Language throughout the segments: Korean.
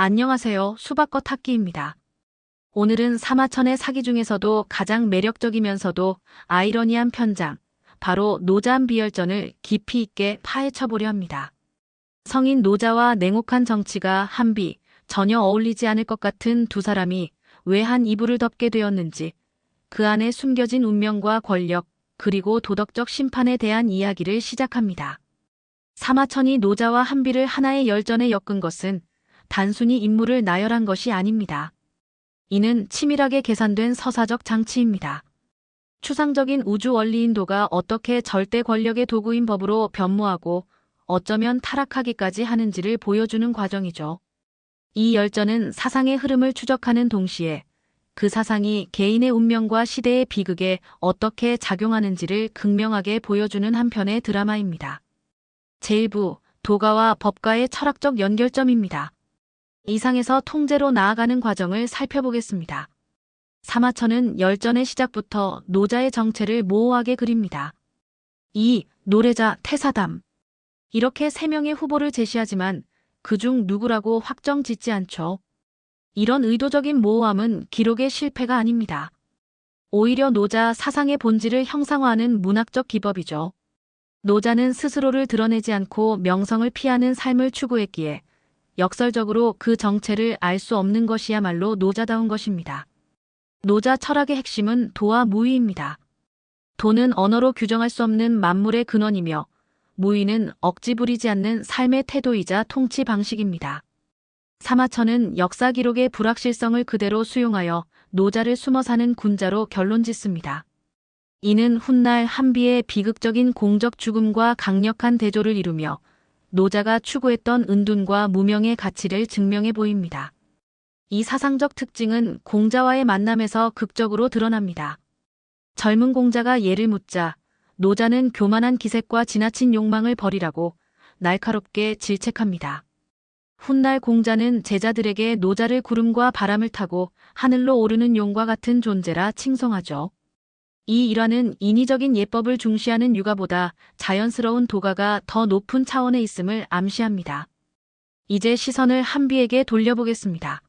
안녕하세요. 수박겉 학기입니다. 오늘은 사마천의 사기 중에서도 가장 매력적이면서도 아이러니한 편장, 바로 노자한 비열전을 깊이 있게 파헤쳐보려 합니다. 성인 노자와 냉혹한 정치가 한비, 전혀 어울리지 않을 것 같은 두 사람이 왜 한 이불을 덮게 되었는지, 그 안에 숨겨진 운명과 권력, 그리고 도덕적 심판에 대한 이야기를 시작합니다. 사마천이 노자와 한비를 하나의 열전에 엮은 것은 단순히 인물을 나열한 것이 아닙니다. 이는 치밀하게 계산된 서사적 장치입니다. 추상적인 우주 원리인 도가 어떻게 절대 권력의 도구인 법으로 변모하고 어쩌면 타락하기까지 하는지를 보여주는 과정이죠. 이 열전은 사상의 흐름을 추적하는 동시에 그 사상이 개인의 운명과 시대의 비극에 어떻게 작용하는지를 극명하게 보여주는 한편의 드라마입니다. 제1부, 도가와 법가의 철학적 연결점입니다. 이상에서 통제로 나아가는 과정을 살펴보겠습니다. 사마천은 열전의 시작부터 노자의 정체를 모호하게 그립니다. 2. 노래자 태사담. 이렇게 3명의 후보를 제시하지만 그중 누구라고 확정 짓지 않죠. 이런 의도적인 모호함은 기록의 실패가 아닙니다. 오히려 노자 사상의 본질을 형상화하는 문학적 기법이죠. 노자는 스스로를 드러내지 않고 명성을 피하는 삶을 추구했기에 역설적으로 그 정체를 알 수 없는 것이야말로 노자다운 것입니다. 노자 철학의 핵심은 도와 무의입니다. 도는 언어로 규정할 수 없는 만물의 근원이며 무의는 억지 부리지 않는 삶의 태도이자 통치 방식입니다. 사마천은 역사 기록의 불확실성을 그대로 수용하여 노자를 숨어 사는 군자로 결론짓습니다. 이는 훗날 한비의 비극적인 공적 죽음과 강력한 대조를 이루며 노자가 추구했던 은둔과 무명의 가치를 증명해 보입니다. 이 사상적 특징은 공자와의 만남에서 극적으로 드러납니다. 젊은 공자가 예를 묻자 노자는 교만한 기색과 지나친 욕망을 버리라고 날카롭게 질책합니다. 훗날 공자는 제자들에게 노자를 구름과 바람을 타고 하늘로 오르는 용과 같은 존재라 칭송하죠. 이 일화는 인위적인 예법을 중시하는 육아보다 자연스러운 도가가 더 높은 차원에 있음을 암시합니다. 이제 시선을 한비에게 돌려보겠습니다.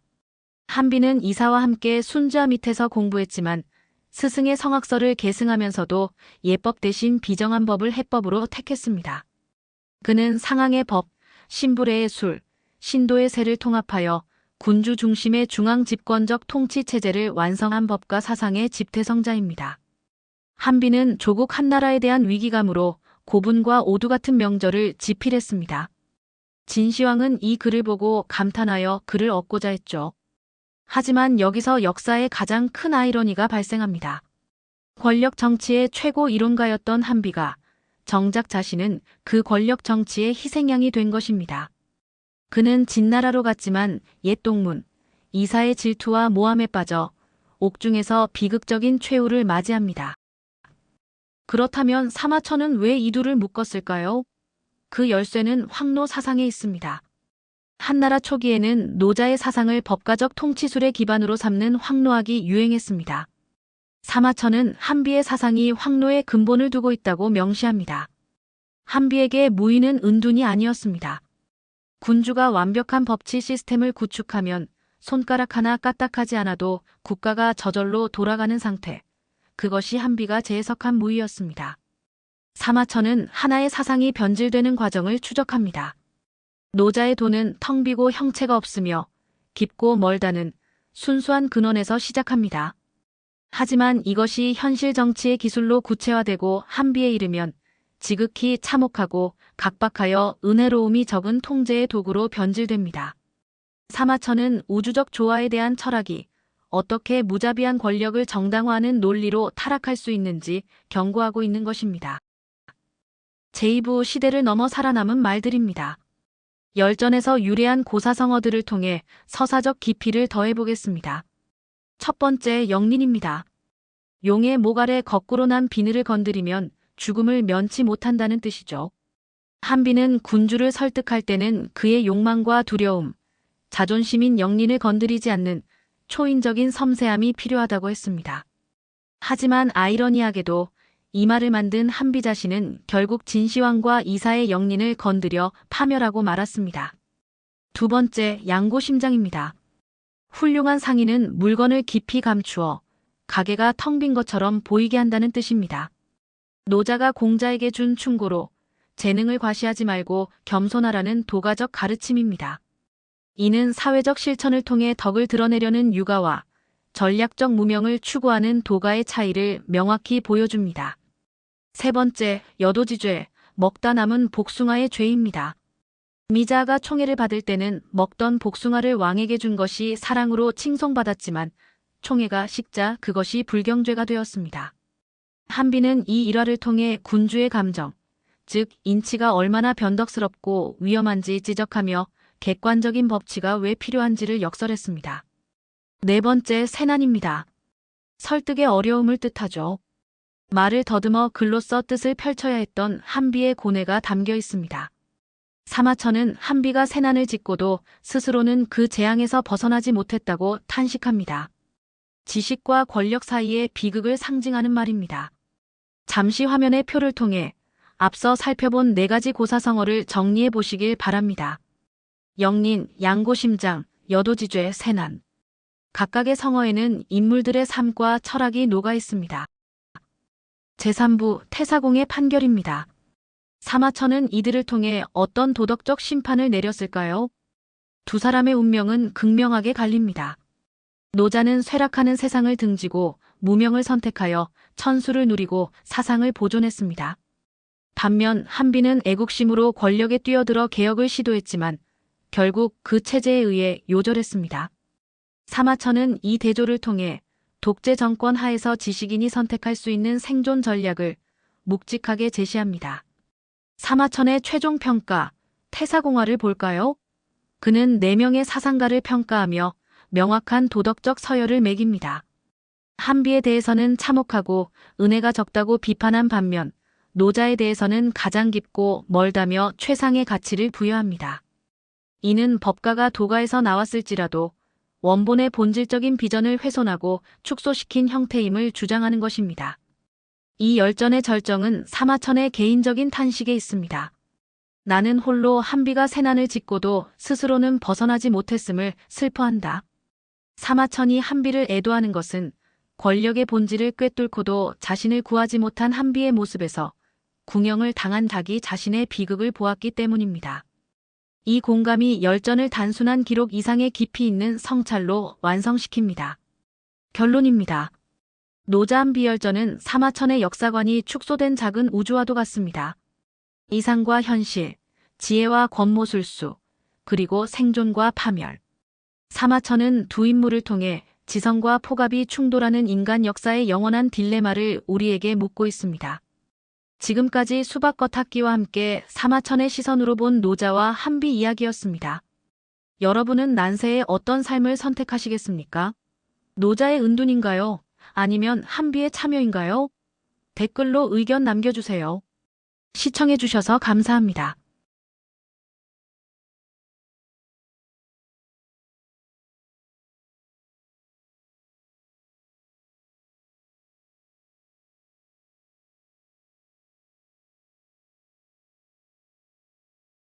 한비는 이사와 함께 순주와 밑에서 공부했지만 스승의 성악설을 계승하면서도 예법 대신 비정한 법을 해법으로 택했습니다. 그는 상항의 법, 신불의 술, 신도의 세를 통합하여 군주 중심의 중앙 집권적 통치 체제를 완성한 법과 사상의 집대성자입니다. 한비는 조국 한나라에 대한 위기감으로 고분과 오두 같은 명절을 지필했습니다. 진시황은 이 글을 보고 감탄하여 글을 얻고자 했죠. 하지만 여기서 역사의 가장 큰 아이러니가 발생합니다. 권력 정치의 최고 이론가였던 한비가 정작 자신은 그 권력 정치의 희생양이 된 것입니다. 그는 진나라로 갔지만 옛 동문, 이사의 질투와 모함에 빠져 옥중에서 비극적인 최후를 맞이합니다. 그렇다면 사마천은 왜 이두를 묶었을까요? 그 열쇠는 황노 사상에 있습니다. 한나라 초기에는 노자의 사상을 법가적 통치술의 기반으로 삼는 황노학이 유행했습니다. 사마천은 한비의 사상이 황노의 근본을 두고 있다고 명시합니다. 한비에게 무의는 은둔이 아니었습니다. 군주가 완벽한 법치 시스템을 구축하면 손가락 하나 까딱하지 않아도 국가가 저절로 돌아가는 상태. 그것이 한비가 재해석한 무의였습니다. 사마천은 하나의 사상이 변질되는 과정을 추적합니다. 노자의 도는 텅 비고 형체가 없으며 깊고 멀다는 순수한 근원에서 시작합니다. 하지만 이것이 현실 정치의 기술로 구체화되고 한비에 이르면 지극히 참혹하고 각박하여 은혜로움이 적은 통제의 도구로 변질됩니다. 사마천은 우주적 조화에 대한 철학이 어떻게 무자비한 권력을 정당화하는 논리로 타락할 수 있는지 경고하고 있는 것입니다. 제2부 시대를 넘어 살아남은 말들입니다. 열전에서 유래한 고사성어들을 통해 서사적 깊이를 더해보겠습니다. 첫 번째 영린입니다. 용의 목 아래 거꾸로 난 비늘을 건드리면 죽음을 면치 못한다는 뜻이죠. 한비는 군주를 설득할 때는 그의 욕망과 두려움, 자존심인 영린을 건드리지 않는 초인적인 섬세함이 필요하다고 했습니다. 하지만 아이러니하게도 이 말을 만든 한비 자신은 결국 진시황과 이사의 영린을 건드려 파멸하고 말았습니다. 두 번째, 양고심장입니다. 훌륭한 상의는 물건을 깊이 감추어 가게가 텅 빈 것처럼 보이게 한다는 뜻입니다. 노자가 공자에게 준 충고로 재능을 과시하지 말고 겸손하라는 도가적 가르침입니다. 이는 사회적 실천을 통해 덕을 드러내려는 육아와 전략적 무명을 추구하는 도가의 차이를 명확히 보여줍니다. 세 번째, 여도지죄, 먹다 남은 복숭아의 죄입니다. 미자가 총애를 받을 때는 먹던 복숭아를 왕에게 준 것이 사랑으로 칭송받았지만 총애가 식자 그것이 불경죄가 되었습니다. 한비는 이 일화를 통해 군주의 감정, 즉 인치가 얼마나 변덕스럽고 위험한지 지적하며 객관적인 법치가 왜 필요한지를 역설했습니다. 네 번째, 세난입니다. 설득의 어려움을 뜻하죠. 말을 더듬어 글로써 뜻을 펼쳐야 했던 한비의 고뇌가 담겨 있습니다. 사마천은 한비가 세난을 짓고도 스스로는 그 재앙에서 벗어나지 못했다고 탄식합니다. 지식과 권력 사이의 비극을 상징하는 말입니다. 잠시 화면의 표를 통해 앞서 살펴본 네 가지 고사성어를 정리해 보시길 바랍니다. 영린, 양고심장, 여도지죄, 세난. 각각의 성어에는 인물들의 삶과 철학이 녹아 있습니다. 제3부 태사공의 판결입니다. 사마천은 이들을 통해 어떤 도덕적 심판을 내렸을까요? 두 사람의 운명은 극명하게 갈립니다. 노자는 쇠락하는 세상을 등지고 무명을 선택하여 천수를 누리고 사상을 보존했습니다. 반면 한비는 애국심으로 권력에 뛰어들어 개혁을 시도했지만 결국 그 체제에 의해 요절했습니다. 사마천은 이 대조를 통해 독재 정권 하에서 지식인이 선택할 수 있는 생존 전략을 묵직하게 제시합니다. 사마천의 최종 평가, 태사공화를 볼까요? 그는 4명의 사상가를 평가하며 명확한 도덕적 서열을 매깁니다. 한비에 대해서는 참혹하고 은혜가 적다고 비판한 반면 노자에 대해서는 가장 깊고 멀다며 최상의 가치를 부여합니다. 이는 법가가 도가에서 나왔을지라도 원본의 본질적인 비전을 훼손하고 축소시킨 형태임을 주장하는 것입니다. 이 열전의 절정은 사마천의 개인적인 탄식에 있습니다. 나는 홀로 한비가 세난을 짓고도 스스로는 벗어나지 못했음을 슬퍼한다. 사마천이 한비를 애도하는 것은 권력의 본질을 꿰뚫고도 자신을 구하지 못한 한비의 모습에서 궁영을 당한 닭이 자신의 비극을 보았기 때문입니다. 이 공감이 열전을 단순한 기록 이상의 깊이 있는 성찰로 완성시킵니다. 결론입니다. 노자한비 열전은 사마천의 역사관이 축소된 작은 우주와도 같습니다. 이상과 현실, 지혜와 권모술수, 그리고 생존과 파멸. 사마천은 두 인물을 통해 지성과 폭압이 충돌하는 인간 역사의 영원한 딜레마를 우리에게 묻고 있습니다. 지금까지 수박겉 학기와 함께 사마천의 시선으로 본 노자와 한비 이야기였습니다. 여러분은 난세에 어떤 삶을 선택하시겠습니까? 노자의 은둔인가요? 아니면 한비의 참여인가요? 댓글로 의견 남겨주세요. 시청해주셔서 감사합니다.